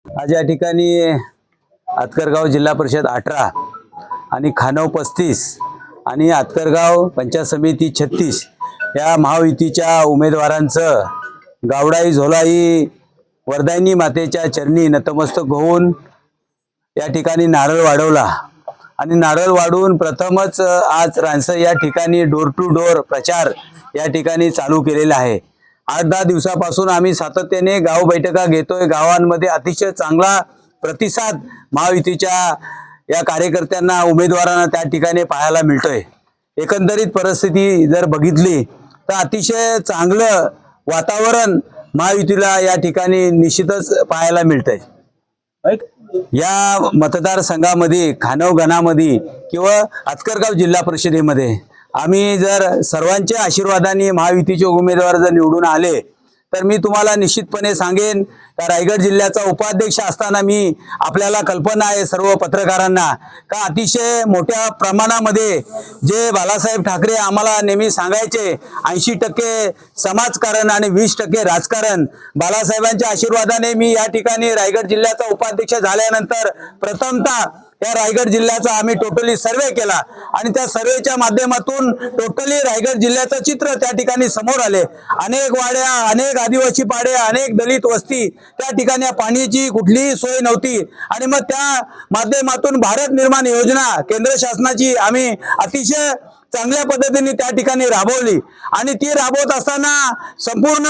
आज या ठिकाणी आतकरगाव जिल्हा परिषद 18 आणि खानव 35 आणि आतकरगाव पंचायत समिती 36 या महायुतीच्या उमेदवारांचं गावडाई झोलाई वरदायिनी मातेच्या चरणी नतमस्तक होऊन या ठिकाणी नारळ वाढवला आणि नारळ वाढवून प्रथमच आज रानसर या ठिकाणी डोर टू डोर प्रचार या ठिकाणी चालू केलेला आहे। 8-10 दिवसापासून आम्ही सातत्याने गाव बैठका घेतोय। गावांमध्ये अतिशय चांगला प्रतिसाद महायुतीच्या या कार्यकर्त्यांना उमेदवारांना त्या ठिकाणी पाहायला मिळतोय। एकंदरीत परिस्थिती जर बघितली तर अतिशय चांगलं वातावरण महायुतीला या ठिकाणी निश्चितच पाहायला मिळतंय। या मतदारसंघामध्ये खानव गणामध्ये किंवा आतकरगाव जिल्हा परिषदेमध्ये आम्ही जर सर्वांच्या आशीर्वादाने महायुतीचे उमेदवार जर निवडून आले तर मी तुम्हाला निश्चितपणे सांगेन का रायगड जिल्ह्याचा उपाध्यक्ष असताना मी आपल्याला कल्पना आहे सर्व पत्रकारांना का अतिशय मोठ्या प्रमाणामध्ये जे बाळासाहेब ठाकरे आम्हाला नेहमी सांगायचे 80% समाजकारण आणि 20% राजकारण, बाळासाहेबांच्या आशीर्वादाने मी या ठिकाणी रायगड जिल्ह्याचा उपाध्यक्ष झाल्यानंतर प्रथमतः या रायगड जिल्ह्याचा आम्ही टोटली सर्वे केला आणि त्या सर्वेच्या माध्यमातून टोटली रायगड जिल्ह्याचं चित्र त्या ठिकाणी समोर आले। अनेक वाड्या, अनेक आदिवासी पाड्या, अनेक दलित वस्ती त्या ठिकाणी पाण्याची कुठलीही सोय नव्हती आणि मग त्या माध्यमातून भारत निर्माण योजना केंद्र शासनाची आम्ही अतिशय चांगल्या पद्धतीने त्या ठिकाणी राबवली आणि ती राबवत असताना संपूर्ण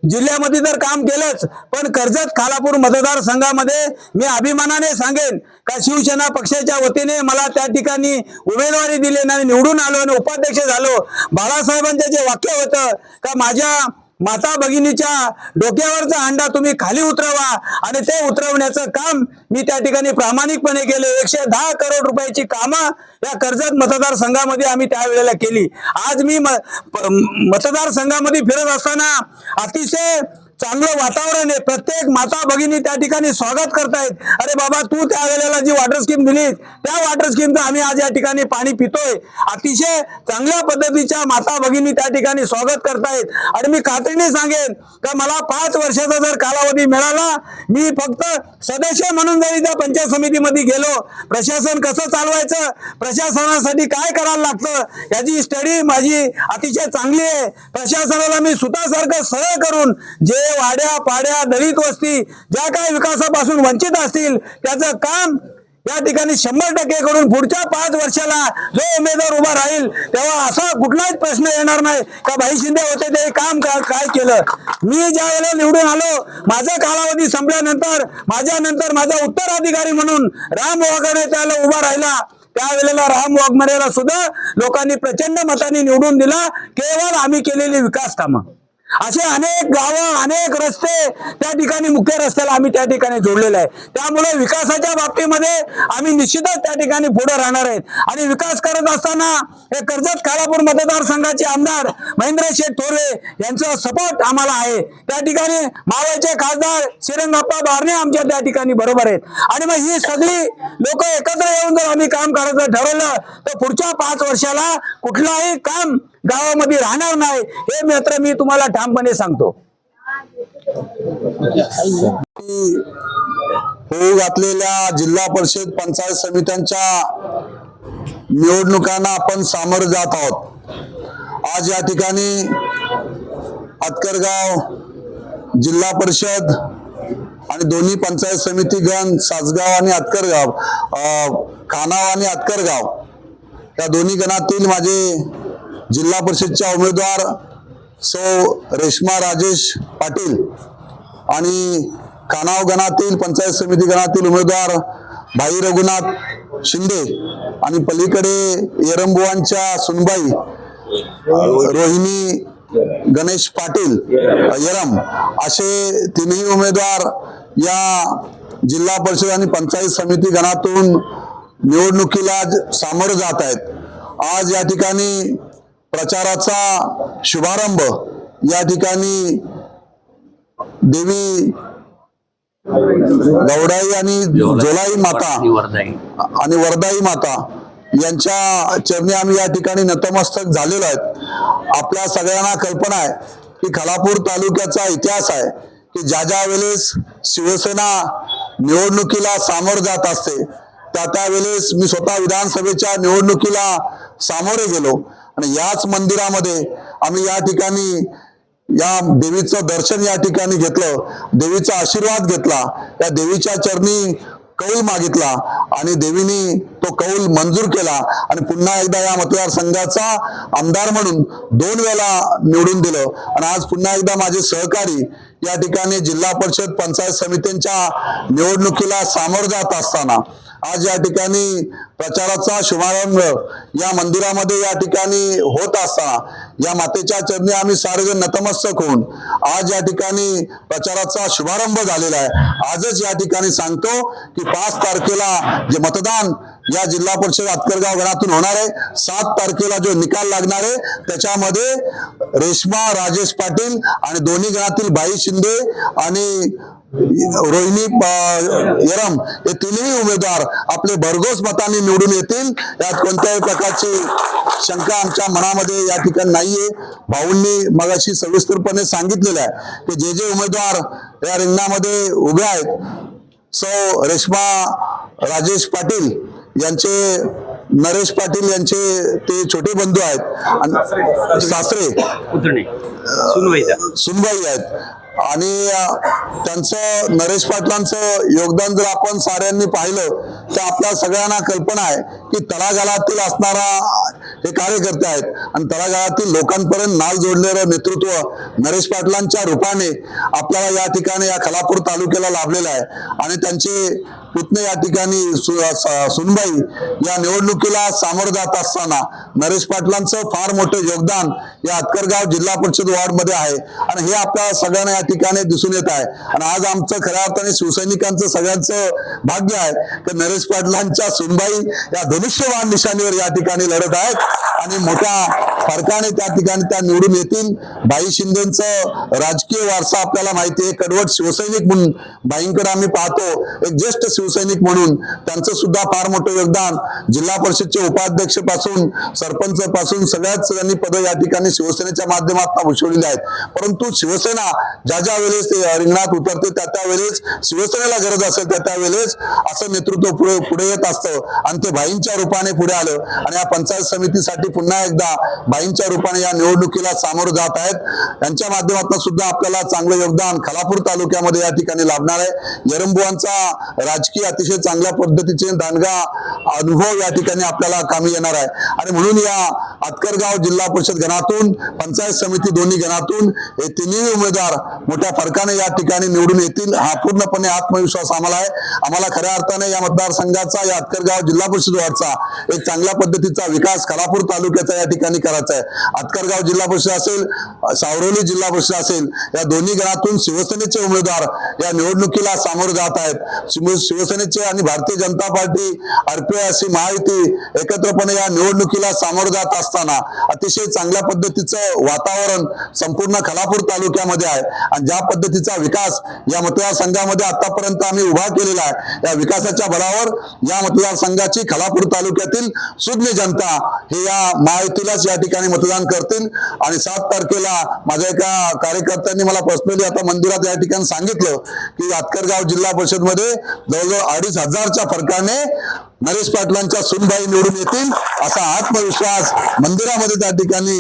जिल्ह्यामध्ये तर काम केलंच, पण कर्जत खालापूर मतदारसंघामध्ये मी अभिमानाने सांगेन का शिवसेना पक्षाच्या वतीने मला त्या ठिकाणी उमेदवारी दिली आणि निवडून आलो आणि उपाध्यक्ष झालो। बाळासाहेबांचं जे वाक्य होतं का माझ्या माता भगिनीच्या डोक्यावरचा अंडा तुम्ही खाली उतरवा आणि ते उतरवण्याचं काम मी त्या ठिकाणी प्रामाणिकपणे केले। 110 करोड रुपयाची कामं या कर्जत मतदारसंघामध्ये आम्ही त्यावेळेला केली। आज मी मतदारसंघामध्ये फिरत असताना अतिशय चांगलं वातावरण आहे। प्रत्येक माता भगिनी त्या ठिकाणी स्वागत करतायत। अरे बाबा, तू त्या वेळेला जी वॉटर स्कीम दिली त्या वॉटर स्कीमचं आम्ही आज या ठिकाणी पाणी पितोय। अतिशय चांगल्या पद्धतीच्या माता भगिनी त्या ठिकाणी स्वागत करतायत आणि मी खात्रीने सांगेन का मला 5 वर्षाचा जर कालावधी मिळाला, मी फक्त सदस्य म्हणून जरी त्या पंचायत समितीमध्ये गेलो, प्रशासन कसं चालवायचं, प्रशासनासाठी काय करायला लागतं याची स्टडी माझी अतिशय चांगली आहे। प्रशासनाला मी सुतासारखं सरळ करून जे वाड्या पाड्या दलित वस्ती ज्या काही विकासापासून वंचित असतील त्याचं काम या ठिकाणी 100% करून पुढच्या 5 वर्षाला जो उमेदवार उभा राहील तेव्हा असा कुठलाच प्रश्न येणार नाही का भाई शिंदे होते ते काम काय केलं। मी ज्या वेळेला निवडून आलो, माझा कालावधी संपल्यानंतर माझ्यानंतर माझा उत्तराधिकारी म्हणून राम वाघमारे त्याला उभा राहिला। त्यावेळेला राम वाघमारेला सुद्धा लोकांनी प्रचंड मताने निवडून दिला, केवळ आम्ही केलेली विकास कामं। असे अनेक गावं, अनेक रस्ते त्या ठिकाणी मुख्य रस्त्याला आम्ही त्या ठिकाणी जोडलेले आहे। त्यामुळे विकासाच्या बाबतीमध्ये आम्ही निश्चितच त्या ठिकाणी पुढे राहणार आहेत आणि विकास करत असताना हे कर्जत खालापूर मतदारसंघाचे आमदार महेंद्र शेठ थोरवे यांचा सपोर्ट आम्हाला आहे। त्या ठिकाणी मावळचे खासदार श्रीरंगप्पा बारणे आमच्या त्या ठिकाणी बरोबर आहेत आणि मग ही सगळी लोक एकत्र येऊन जर आम्ही काम करायचं ठरवलं तर पुढच्या 5 वर्षाला कुठलाही काम गावामध्ये राहणार नाही, हे मात्र मी तुम्हाला ठामपणे सांगतो। होऊ घातलेल्या जिल्हा परिषद पंचायत समित्यांच्या निवडणुकांना आपण सामोरे जात आहोत। आज या ठिकाणी आतकरगाव जिल्हा परिषद आणि दोन्ही पंचायत समिती गण सासगाव आणि आतकरगाव, खानाव आणि आतकरगाव या दोन्ही गणातील माझे जिल्हा परिषदच्या उमेदवार सौ रेश्मा राजेश पाटील आणि खानाव गणातील पंचायत समिती गणातील उमेदवार भाई रघुनाथ शिंदे आणि पलीकडे येरंबुवांच्या सुनबाई रोहिणी गणेश पाटील येरम असे तिन्ही उमेदवार या जिल्हा परिषद आणि पंचायत समिती गणातून निवडणुकीला सामोरे जात आहेत। आज या ठिकाणी प्रचाराचा शुभारंभ या ठिकाणी देवी गौडाई आणि झोलाई माता आणि वरदाई माता यांच्या चरणी आम्ही या ठिकाणी नतमस्तक झालेलो आहेत। आपल्या सगळ्यांना कल्पना आहे की खालापूर तालुक्याचा इतिहास आहे की ज्या वेळेस शिवसेना निवडणुकीला सामोरं जात असते त्यावेळेस मी स्वतः विधानसभेच्या निवडणुकीला सामोरे गेलो आणि याच मंदिरामध्ये आम्ही या ठिकाणी या देवीचं दर्शन या ठिकाणी घेतलं, देवीचा आशीर्वाद घेतला, या देवीच्या चरणी कौल मागितला आणि देवीने तो कौल मंजूर केला आणि पुन्हा एकदा या मतदारसंघाचा आमदार म्हणून 2 वेळा निवडून दिलं आणि आज पुन्हा एकदा माझे सहकारी या ठिकाणी जिल्हा परिषद पंचायत समित्यांच्या निवडणुकीला सामोरं जात असताना आज या ठिकाणी प्रचाराचा शुभारंभ या मंदिरामध्ये या ठिकाणी होत असताना या मातेच्या चरणी आम्ही सारेजण नतमस्तक होऊन आज या ठिकाणी प्रचाराचा शुभारंभ झालेला आहे। आजच या ठिकाणी सांगतो की 5 तारखेला जे मतदान या जिल्हा परिषद आतकरगाव गणातून होणार आहे, 7 तारखेला जो निकाल लागणार आहे त्याच्यामध्ये रेश्मा राजेश पाटील आणि दोन्ही गणातील बाई शिंदे आणि रोहिणी यरम हे तिन्ही उमेदवार आपले भरघोस मतांनी निवडून येतील, यात कोणत्याही प्रकारची शंका आमच्या मनामध्ये या ठिकाणी नाहीये। भाऊंनी मगाशी सविस्तरपणे सांगितलेलं आहे की जे उमेदवार या रिंगणामध्ये उभे आहेत सौ रेश्मा राजेश पाटील यांचे नरेश पाटील यांचे ते छोटे बंधू आहेत आणि सासरे सुनबाई आहेत आणि त्यांचं नरेश पाटलांचं योगदान जर आपण साऱ्यांनी पाहिलं तर आपल्या सगळ्यांना कल्पना आहे की तळागाळातील असणारा हे कार्यकर्ते आहेत आणि तळागाळातील लोकांपर्यंत नाल जोडलेलं नेतृत्व नरेश पाटलांच्या रूपाने आपल्याला या ठिकाणी या खालापूर तालुक्याला लाभलेलं आहे आणि त्यांचे पुतणे या ठिकाणी सुनबाई या निवडणुकीला सामोरं जात असताना नरेश पाटलांचं फार मोठं योगदान या आतकरगाव जिल्हा परिषद वॉर्ड मध्ये आहे आणि हे आपल्या सगळ्यांना या ठिकाणी दिसून येत आहे आणि आज आमचं खऱ्या अर्थाने शिवसैनिकांचं सगळ्यांचं भाग्य आहे की नरेश पाटलांच्या सुनबाई या धनुष्यबाण निशाणीवर या ठिकाणी लढत आहेत आणि मोठ्या फरकाने त्या ठिकाणी त्या निवडून येतील। बाई शिंदेचं राजकीय वारसा आपल्याला माहिती आहे, कडवट शिवसैनिक म्हणून बाईंकडे आम्ही पाहतो, एक ज्येष्ठ शिवसैनिक म्हणून त्यांचं सुद्धा फार मोठं योगदान जिल्हा परिषदचे उपाध्यक्ष पासून सरपंच पासून सगळ्याच त्यांनी पद या ठिकाणी शिवसेनेच्या माध्यमातून भूषवलेली आहेत। परंतु शिवसेना ज्या वेळेस रिंगणात उतरते त्या वेळेस शिवसेनेला गरज असेल त्या वेळेस असं नेतृत्व पुढे येत असतं आणि ते भाईंच्या रूपाने पुढे आलं आणि या पंचायत समितीसाठी पुन्हा एकदा भाईंच्या रूपाने या निवडणुकीला सामोरं जात आहेत। यांच्या माध्यमातून सुद्धा आपल्याला चांगलं योगदान खालापूर तालुक्यामध्ये या ठिकाणी लाभणार आहे। यरंबुवांचा राजकीय अतिशय चांगल्या पद्धतीचे दांडगा अनुभव या ठिकाणी आपल्याला कामी येणार आहे आणि म्हणून या आतकरगाव जिल्हा परिषद गणातून पंचायत समिती दोन्ही गणातून हे तिन्ही उमेदवार मोठ्या फरकाने या ठिकाणी निवडून येतील हा पूर्णपणे आत्मविश्वास आम्हाला आहे। आम्हाला खऱ्या अर्थाने या मतदारसंघाचा या आतकरगाव जिल्हा परिषद वॉर्डचा एक चांगल्या पद्धतीचा विकास खालापूर तालुक्याचा या ठिकाणी करायचा आहे। आतकरगाव जिल्हा परिषद असेल, सावरोली जिल्हा परिषद असेल, या दोन्ही गणातून शिवसेनेचे उमेदवार या निवडणुकीला सामोरं जात आहेत। शिवसेनेचे आणि भारतीय जनता पार्टी RPI महायुती एकत्रपणे या निवडणुकीला सामोरं जात असताना अतिशय चांगल्या पद्धतीचं वातावरण संपूर्ण खालापूर तालुक्यामध्ये आहे आणि ज्या पद्धतीचा विकास या मतदारसंघामध्ये आतापर्यंत आम्ही उभा केलेला आहे, या विकासाच्या बळावर या मतदारसंघाची खालापूर तालुक्यातील सुज्ञ जनता हे या महायुतीलाच या ठिकाणी मतदान करतील आणि 7 तारखेला माझ्या एका कार्यकर्त्यांनी मला पर्सनली आता मंदिरात या ठिकाणी सांगितलं की आतकरगाव जिल्हा परिषद मध्ये जवळजवळ 2500च्या फरकाने नरेश पाटलांच्या सुनबाई निवडून येतील असा आत्मविश्वास मंदिरामध्ये त्या ठिकाणी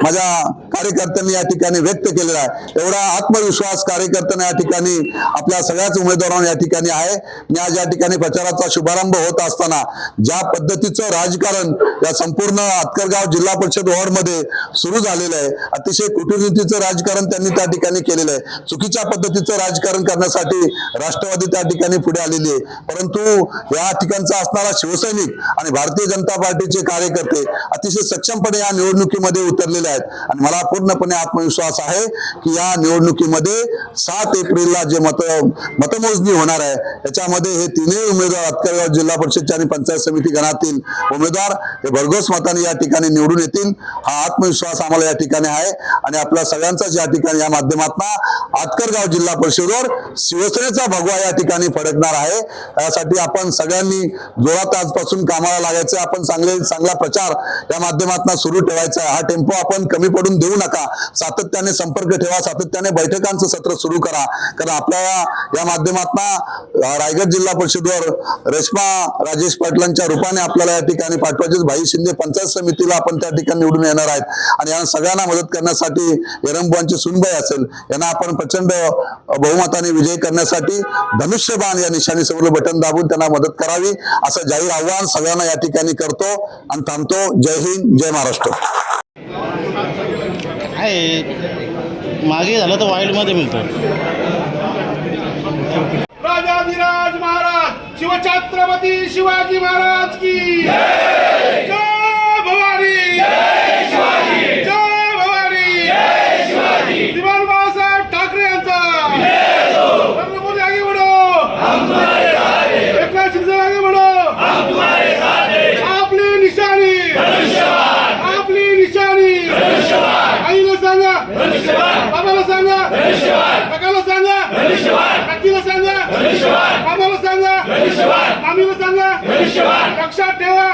माझ्या कार्यकर्त्यांनी या ठिकाणी व्यक्त केलेला आहे। एवढा आत्मविश्वास कार्यकर्त्यांना या ठिकाणी आपल्या सगळ्याच उमेदवारांना या ठिकाणी आहे। मी आज या ठिकाणी प्रचाराचा शुभारंभ होत असताना ज्या पद्धतीचं राजकारण या संपूर्ण आतकरगाव जिल्हा परिषद वॉर्ड मध्ये सुरू झालेलं आहे, अतिशय कूटनीतीचं राजकारण त्यांनी त्या ठिकाणी केलेलं आहे। चुकीच्या पद्धतीचं राजकारण करण्यासाठी राष्ट्रवादी त्या ठिकाणी पुढे आलेली आहे, परंतु या ठिकाणचा शिवसैनिक आणि भारतीय जनता पार्टीचे कार्यकर्ते अतिशय सक्षमपणे या निवडणुकीमध्ये उतरलेले आहेत आणि मला पूर्णपणे आत्मविश्वास आहे की या निवडणुकीमध्ये 7 एप्रिलला जे मतमोजणी होणार आहे त्याच्यामध्ये हे तिन्ही उमेदवार आतकरगाव जिल्हा परिषदचे आणि पंचायत समिती गणातील उमेदवार हे भरघोस मताने या ठिकाणी निवडून येतील हा आत्मविश्वास आम्हाला या ठिकाणी आहे आणि आपल्या सगळ्यांचाच या ठिकाणी या माध्यमातून आतकरगाव जिल्हा परिषदेवर शिवसेनेचा भगवा या ठिकाणी फडकणार आहे। यासाठी आपण सगळ्यांनी जोरात आजपासून कामाला लागायचं. आपण चांगला प्रचार या माध्यमातून सुरू ठेवायचा आहे. हा टेम्पो आपण कमी पडून देऊ नका. सातत्याने संपर्क ठेवा, सातत्याने बैठकांचं सत्र सुरू करा. कारण आपल्या या माध्यमातून रायगड जिल्हा परिषदवर रेश्मा राजेश पाटलांच्या रूपाने आपल्याला या ठिकाणी पाठवायचे. भाई शिंदे पंचायत समितीला आपण त्या ठिकाणी निवडून येणार आहेत आणि यांना सगळ्यांना मदत करण्यासाठी एरंबुवांची सुनबाई असेल यांना आपण प्रचंड बहुमताने विजय करण्यासाठी धनुष्यबाण या निशाणीसमोर बटन दाबून त्यांना मदत करावी असं जाहीर आव्हान सगळ्यांना या ठिकाणी करतो आणि थांबतो. जय हिंद, जय महाराष्ट्र. मागे झालं तर वाईल्डमध्ये मिळतो. राजाधिराज महाराज शिवछत्रपती शिवाजी महाराज की जय भवानी, जय भवानी, दिवाण बाळासाहेब ठाकरे यांचा नरेंद्र मोदी आगे बढ़ो, एकनाथ शिंदे आगे बढ़ो, आपली निशाणी, आपली निशाणी, आईला सांगा, बाबाला सांगा, काकाला सांगा, काकीला सांगा, बाबाला सांगा, मामीला सांगा, लक्षात ठेवा